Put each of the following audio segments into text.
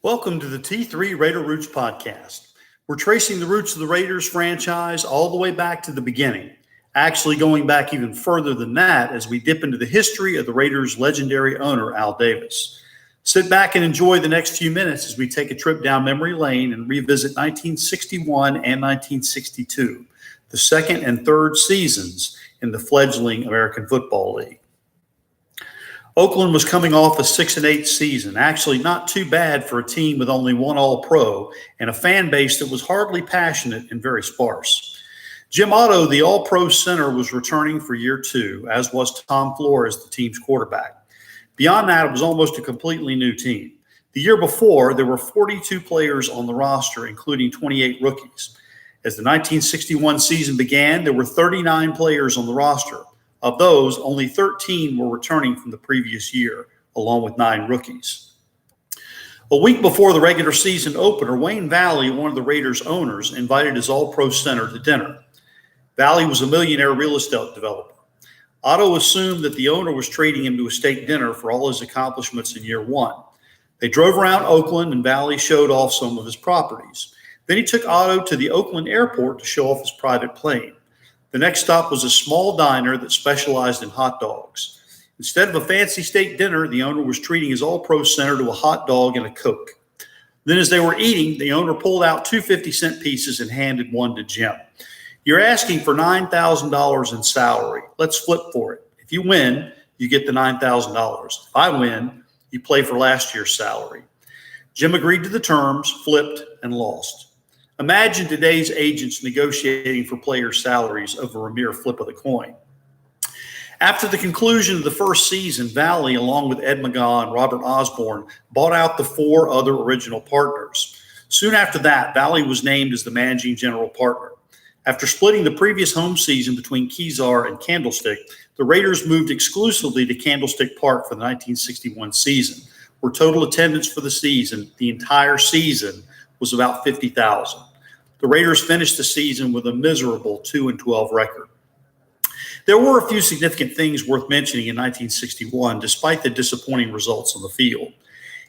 Welcome to the T3 Raider Roots podcast. We're tracing the roots of the Raiders franchise all the way back to the beginning, actually going back even further than that as we dip into the history of the Raiders' legendary owner, Al Davis. Sit back and enjoy the next few minutes as we take a trip down memory lane and revisit 1961 and 1962, the second and third seasons in the fledgling American Football League. Oakland was coming off a 6-8 season, actually not too bad for a team with only one All-Pro and a fan base that was hardly passionate and very sparse. Jim Otto, the All-Pro center, was returning for year two, as was Tom Flores, the team's quarterback. Beyond that, it was almost a completely new team. The year before, there were 42 players on the roster, including 28 rookies. As the 1961 season began, there were 39 players on the roster. Of those, only 13 were returning from the previous year, along with 9 rookies. A week before the regular season opener, Wayne Valley, one of the Raiders' owners, invited his All-Pro center to dinner. Valley was a millionaire real estate developer. Otto assumed that the owner was treating him to a steak dinner for all his accomplishments in year one. They drove around Oakland, and Valley showed off some of his properties. Then he took Otto to the Oakland airport to show off his private plane. The next stop was a small diner that specialized in hot dogs. Instead of a fancy steak dinner, the owner was treating his All-Pro center to a hot dog and a Coke. Then as they were eating, the owner pulled out 2 50-cent pieces and handed one to Jim. "You're asking for $9,000 in salary. Let's flip for it. If you win, you get the $9,000. If I win, you play for last year's salary." Jim agreed to the terms, flipped, and lost. Imagine today's agents negotiating for players' salaries over a mere flip of the coin. After the conclusion of the first season, Valley, along with Ed McGaw and Robert Osborne, bought out the 4 other original partners. Soon after that, Valley was named as the managing general partner. After splitting the previous home season between Kezar and Candlestick, the Raiders moved exclusively to Candlestick Park for the 1961 season, where total attendance for the season, the entire season, was about 50,000. The Raiders finished the season with a miserable 2-12 record. There were a few significant things worth mentioning in 1961, despite the disappointing results on the field.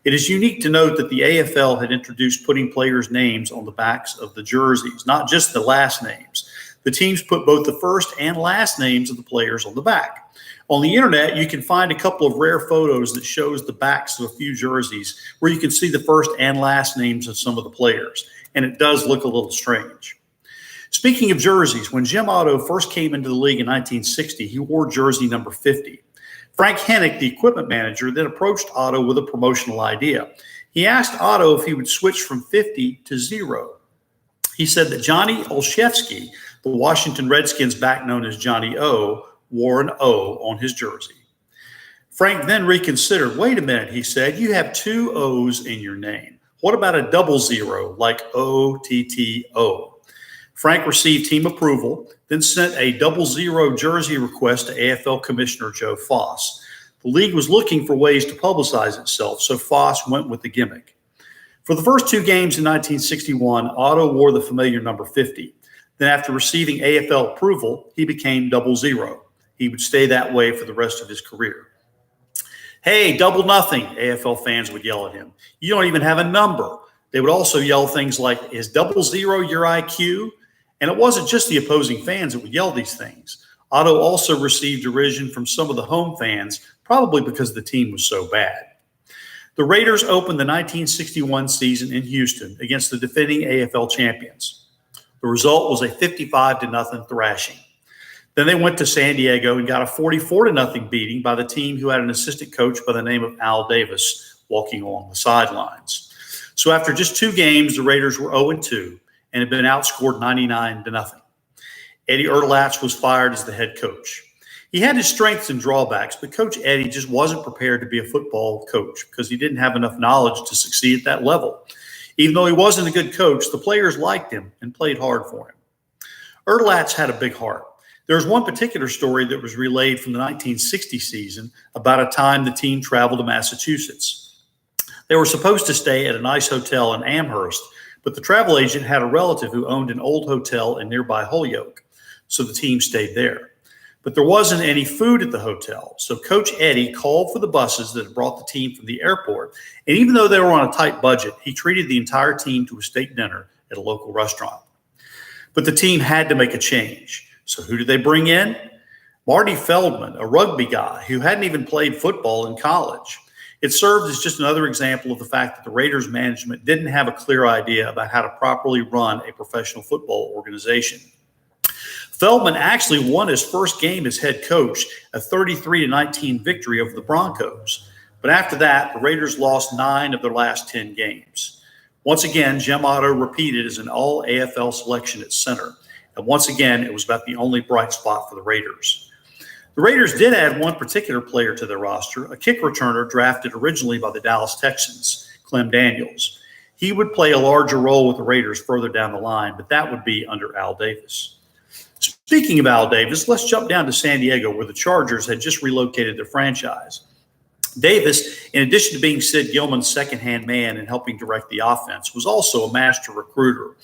It is unique to note that the AFL had introduced putting players' names on the backs of the jerseys, not just the last names. The teams put both the first and last names of the players on the back. On the internet, you can find a couple of rare photos that shows the backs of a few jerseys where you can see the first and last names of some of the players, and it does look a little strange. Speaking of jerseys, when Jim Otto first came into the league in 1960, he wore jersey number 50. Frank Hennick, the equipment manager, then approached Otto with a promotional idea. He asked Otto if he would switch from 50 to 0. He said that Johnny Olszewski, the Washington Redskins back known as Johnny O, wore an O on his jersey. Frank then reconsidered. "Wait a minute," he said, "you have 2 O's in your name. What about a double 0 like OTTO?" Frank received team approval, then sent a double 0 jersey request to AFL Commissioner Joe Foss. The league was looking for ways to publicize itself, so Foss went with the gimmick. For the first 2 games in 1961, Otto wore the familiar number 50. Then after receiving AFL approval, he became double 0. He would stay that way for the rest of his career. "Hey, double nothing," AFL fans would yell at him. "You don't even have a number." They would also yell things like, "Is double 0 your IQ?" And it wasn't just the opposing fans that would yell these things. Otto also received derision from some of the home fans, probably because the team was so bad. The Raiders opened the 1961 season in Houston against the defending AFL champions. The result was a 55-0 thrashing. Then they went to San Diego and got a 44-0 beating by the team who had an assistant coach by the name of Al Davis walking along the sidelines. So after just 2 games, the Raiders were 0-2 and had been outscored 99-0. Eddie Erdelatz was fired as the head coach. He had his strengths and drawbacks, but Coach Eddie just wasn't prepared to be a football coach because he didn't have enough knowledge to succeed at that level. Even though he wasn't a good coach, the players liked him and played hard for him. Erdelatz had a big heart. There's one particular story that was relayed from the 1960 season about a time the team traveled to Massachusetts. They were supposed to stay at a nice hotel in Amherst, but the travel agent had a relative who owned an old hotel in nearby Holyoke, so the team stayed there. But there wasn't any food at the hotel. So Coach Eddie called for the buses that had brought the team from the airport. And even though they were on a tight budget, he treated the entire team to a steak dinner at a local restaurant. But the team had to make a change. So who did they bring in? Marty Feldman, a rugby guy who hadn't even played football in college. It served as just another example of the fact that the Raiders management didn't have a clear idea about how to properly run a professional football organization. Feldman actually won his first game as head coach, a 33-19 victory over the Broncos. But after that, the Raiders lost 9 of their last 10 games. Once again, Jim Otto repeated as an all-AFL selection at center. And once again, it was about the only bright spot for the Raiders. The Raiders did add one particular player to their roster, a kick returner drafted originally by the Dallas Texans, Clem Daniels. He would play a larger role with the Raiders further down the line, but that would be under Al Davis. Speaking of Al Davis, let's jump down to San Diego, where the Chargers had just relocated their franchise. Davis, in addition to being Sid Gilman's second-hand man and helping direct the offense, was also a master recruiter.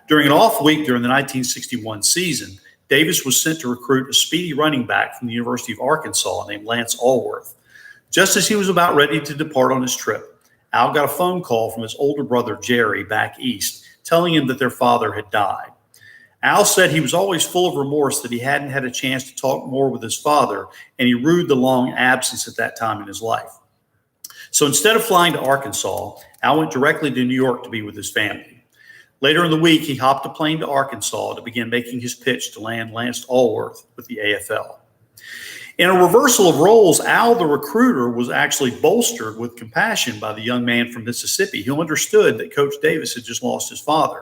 During an off week during the 1961 season, Davis was sent to recruit a speedy running back from the University of Arkansas named Lance Allworth. Just as he was about ready to depart on his trip, Al got a phone call from his older brother, Jerry, back east, telling him that their father had died. Al said he was always full of remorse that he hadn't had a chance to talk more with his father, and he rued the long absence at that time in his life. So instead of flying to Arkansas, Al went directly to New York to be with his family. Later in the week, he hopped a plane to Arkansas to begin making his pitch to land Lance Allworth with the AFL. In a reversal of roles, Al, the recruiter, was actually bolstered with compassion by the young man from Mississippi who understood that Coach Davis had just lost his father.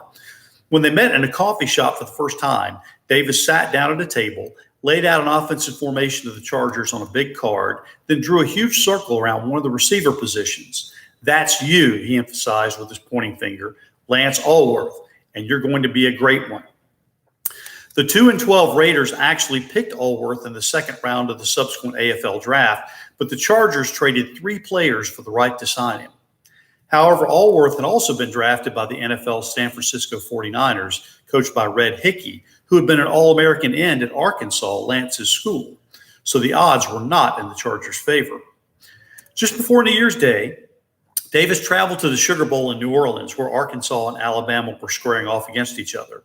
When they met in a coffee shop for the first time, Davis sat down at a table, laid out an offensive formation of the Chargers on a big card, then drew a huge circle around one of the receiver positions. "That's you," he emphasized with his pointing finger, "Lance Allworth, and you're going to be a great one." The 2-12 Raiders actually picked Allworth in the second round of the subsequent AFL draft, but the Chargers traded 3 players for the right to sign him. However, Allworth had also been drafted by the NFL San Francisco 49ers, coached by Red Hickey, who had been an All-American end at Arkansas, Lance's school. So the odds were not in the Chargers' favor. Just before New Year's Day, Davis traveled to the Sugar Bowl in New Orleans, where Arkansas and Alabama were squaring off against each other.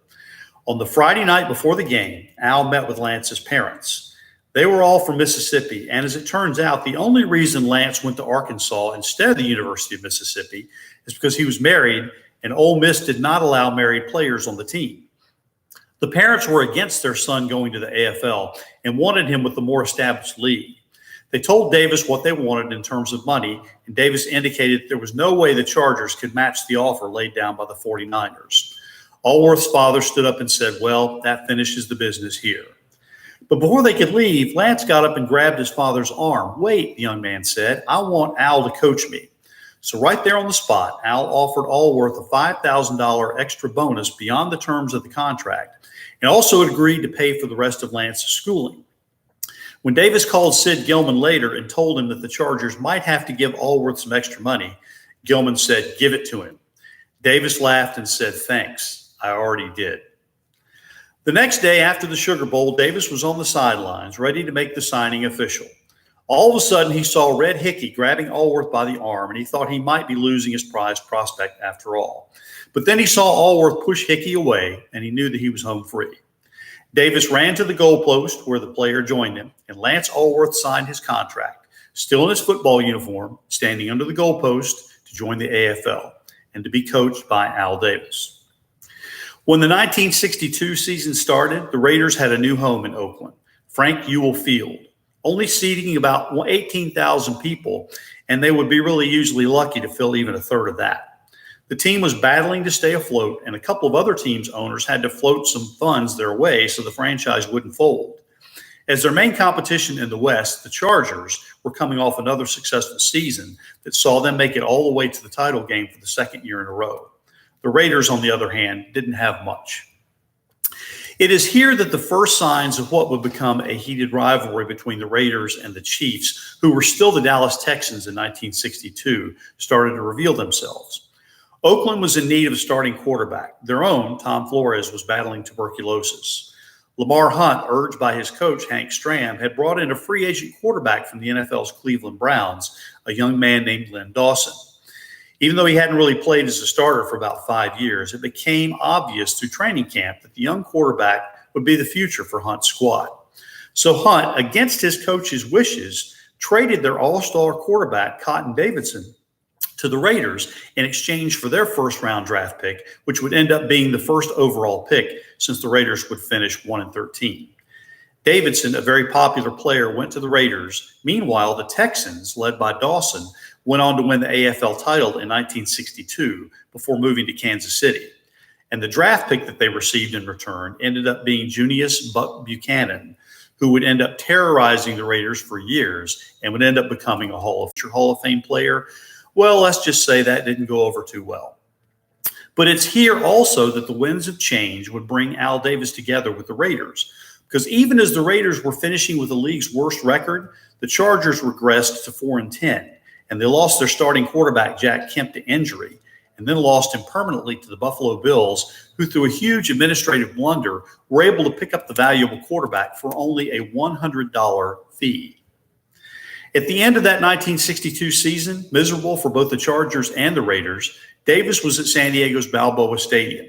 On the Friday night before the game, Al met with Lance's parents. They were all from Mississippi, and as it turns out, the only reason Lance went to Arkansas instead of the University of Mississippi is because he was married, and Ole Miss did not allow married players on the team. The parents were against their son going to the AFL and wanted him with the more established league. They told Davis what they wanted in terms of money, and Davis indicated there was no way the Chargers could match the offer laid down by the 49ers. Allworth's father stood up and said, "Well, that finishes the business here." But before they could leave, Lance got up and grabbed his father's arm. "Wait," the young man said, "I want Al to coach me." So right there on the spot, Al offered Allworth a $5,000 extra bonus beyond the terms of the contract, and also agreed to pay for the rest of Lance's schooling. When Davis called Sid Gilman later and told him that the Chargers might have to give Allworth some extra money, Gilman said, "Give it to him." Davis laughed and said, "Thanks, I already did." The next day after the Sugar Bowl, Davis was on the sidelines, ready to make the signing official. All of a sudden, he saw Red Hickey grabbing Allworth by the arm, and he thought he might be losing his prized prospect after all. But then he saw Allworth push Hickey away, and he knew that he was home free. Davis ran to the goalpost where the player joined him, and Lance Allworth signed his contract, still in his football uniform, standing under the goalpost to join the AFL and to be coached by Al Davis. When the 1962 season started, the Raiders had a new home in Oakland, Frank Ewell Field, only seating about 18,000 people, and they would be really usually lucky to fill even a third of that. The team was battling to stay afloat, and a couple of other teams' owners had to float some funds their way so the franchise wouldn't fold. As their main competition in the West, the Chargers were coming off another successful season that saw them make it all the way to the title game for the second year in a row. The Raiders, on the other hand, didn't have much. It is here that the first signs of what would become a heated rivalry between the Raiders and the Chiefs, who were still the Dallas Texans in 1962, started to reveal themselves. Oakland was in need of a starting quarterback. Their own, Tom Flores, was battling tuberculosis. Lamar Hunt, urged by his coach, Hank Stram, had brought in a free agent quarterback from the NFL's Cleveland Browns, a young man named Len Dawson. Even though he hadn't really played as a starter for about 5 years, it became obvious through training camp that the young quarterback would be the future for Hunt's squad. So Hunt, against his coach's wishes, traded their all-star quarterback, Cotton Davidson, to the Raiders in exchange for their first-round draft pick, which would end up being the first overall pick since the Raiders would finish 1-13. Davidson, a very popular player, went to the Raiders. Meanwhile, the Texans, led by Dawson, went on to win the AFL title in 1962 before moving to Kansas City. And the draft pick that they received in return ended up being Junius Buck Buchanan, who would end up terrorizing the Raiders for years and would end up becoming a Hall of Fame player. Well, let's just say that didn't go over too well. But it's here also that the winds of change would bring Al Davis together with the Raiders. Because even as the Raiders were finishing with the league's worst record, the Chargers regressed to 4-10, and they lost their starting quarterback, Jack Kemp, to injury, and then lost him permanently to the Buffalo Bills, who through a huge administrative blunder were able to pick up the valuable quarterback for only a $100 fee. At the end of that 1962 season, miserable for both the Chargers and the Raiders, Davis was at San Diego's Balboa Stadium,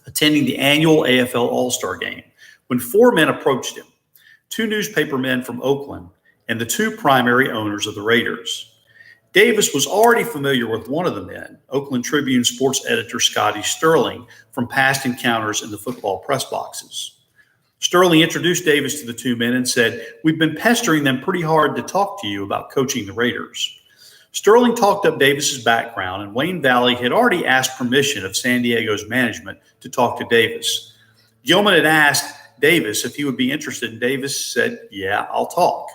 attending the annual AFL All-Star Game, when four men approached him, two newspaper men from Oakland and the two primary owners of the Raiders. Davis was already familiar with one of the men, Oakland Tribune sports editor Scotty Sterling, from past encounters in the football press boxes. Sterling introduced Davis to the two men and said, "We've been pestering them pretty hard to talk to you about coaching the Raiders." Sterling talked up Davis's background, and Wayne Valley had already asked permission of San Diego's management to talk to Davis. Gilman had asked Davis if he would be interested, and Davis said, "Yeah, I'll talk."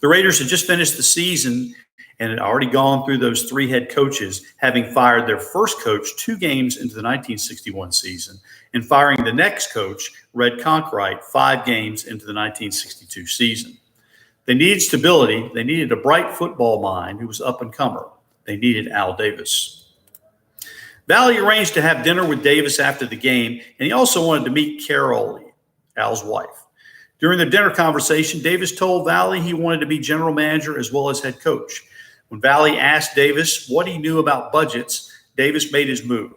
The Raiders had just finished the season and had already gone through those three head coaches, having fired their first coach 2 games into the 1961 season and firing the next coach, Red Conkright, 5 games into the 1962 season. They needed stability. They needed a bright football mind who was up-and-comer. They needed Al Davis. Valley arranged to have dinner with Davis after the game, and he also wanted to meet Carol, Al's wife. During the dinner conversation, Davis told Valley he wanted to be general manager as well as head coach. When Valley asked Davis what he knew about budgets, Davis made his move.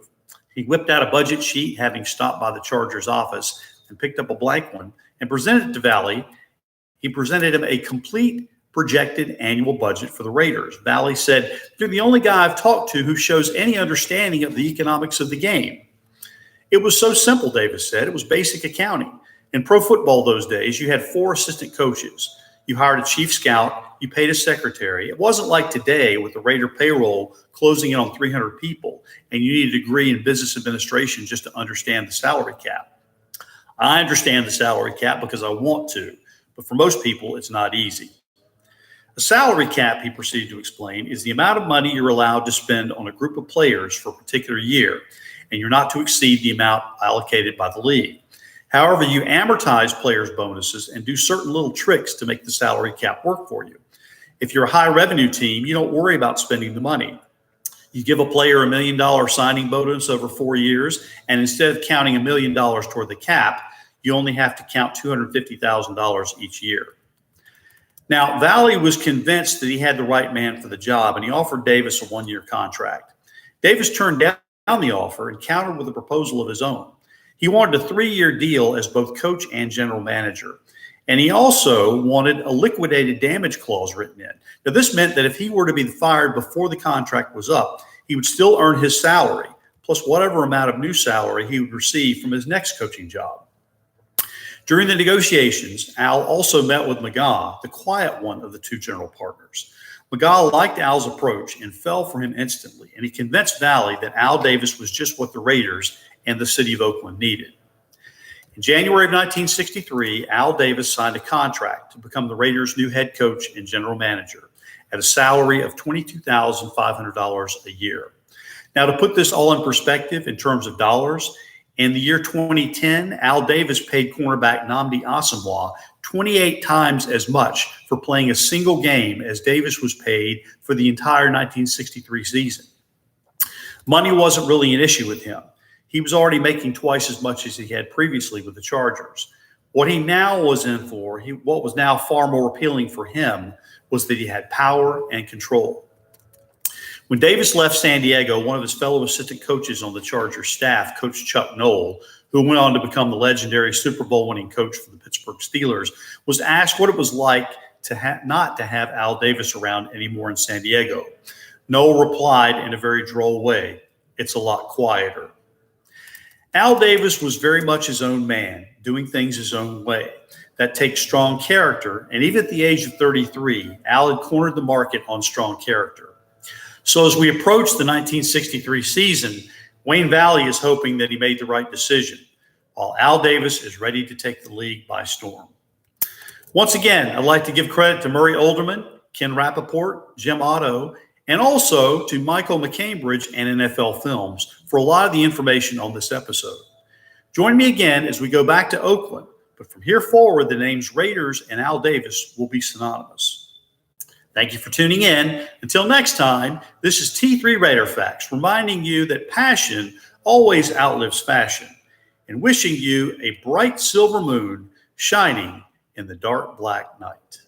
He whipped out a budget sheet, having stopped by the Chargers office, and picked up a blank one and presented it to Valley. He presented him a complete projected annual budget for the Raiders. Valley said, "You're the only guy I've talked to who shows any understanding of the economics of the game." It was so simple, Davis said. It was basic accounting. In pro football those days, you had 4 assistant coaches. You hired a chief scout. You paid a secretary. It wasn't like today with the Raider payroll closing in on 300 people, and you need a degree in business administration just to understand the salary cap. I understand the salary cap because I want to, but for most people, it's not easy. A salary cap, he proceeded to explain, is the amount of money you're allowed to spend on a group of players for a particular year, and you're not to exceed the amount allocated by the league. However, you amortize players' bonuses and do certain little tricks to make the salary cap work for you. If you're a high revenue team, you don't worry about spending the money. You give a player $1 million signing bonus over 4 years, and instead of counting $1 million toward the cap, you only have to count $250,000 each year. Now, Valley was convinced that he had the right man for the job, and he offered Davis a 1-year contract. Davis turned down the offer and countered with a proposal of his own. He wanted a 3-year deal as both coach and general manager. And he also wanted a liquidated damage clause written in. Now, this meant that if he were to be fired before the contract was up, he would still earn his salary, plus whatever amount of new salary he would receive from his next coaching job. During the negotiations, Al also met with McGaw, the quiet one of the 2 general partners. McGaw liked Al's approach and fell for him instantly, and he convinced Valley that Al Davis was just what the Raiders and the city of Oakland needed. In January of 1963, Al Davis signed a contract to become the Raiders' new head coach and general manager at a salary of $22,500 a year. Now, to put this all in perspective in terms of dollars, in the year 2010, Al Davis paid cornerback Nnamdi Asomugha 28 times as much for playing a single game as Davis was paid for the entire 1963 season. Money wasn't really an issue with him. He was already making twice as much as he had previously with the Chargers. What he now was in for, what was now far more appealing for him, was that he had power and control. When Davis left San Diego, one of his fellow assistant coaches on the Chargers staff, Coach Chuck Noll, who went on to become the legendary Super Bowl winning coach for the Pittsburgh Steelers, was asked what it was like to not to have Al Davis around anymore in San Diego. Noll replied in a very droll way, "It's a lot quieter." Al Davis was very much his own man, doing things his own way. That takes strong character, and even at the age of 33, Al had cornered the market on strong character. So as we approach the 1963 season, Wayne Valley is hoping that he made the right decision, while Al Davis is ready to take the league by storm. Once again, I'd like to give credit to Murray Olderman, Ken Rappaport, Jim Otto, and also to Michael McCambridge and NFL Films for a lot of the information on this episode. Join me again as we go back to Oakland, but from here forward, the names Raiders and Al Davis will be synonymous. Thank you for tuning in. Until next time, this is T3 Raider Facts, reminding you that passion always outlives fashion, and wishing you a bright silver moon shining in the dark black night.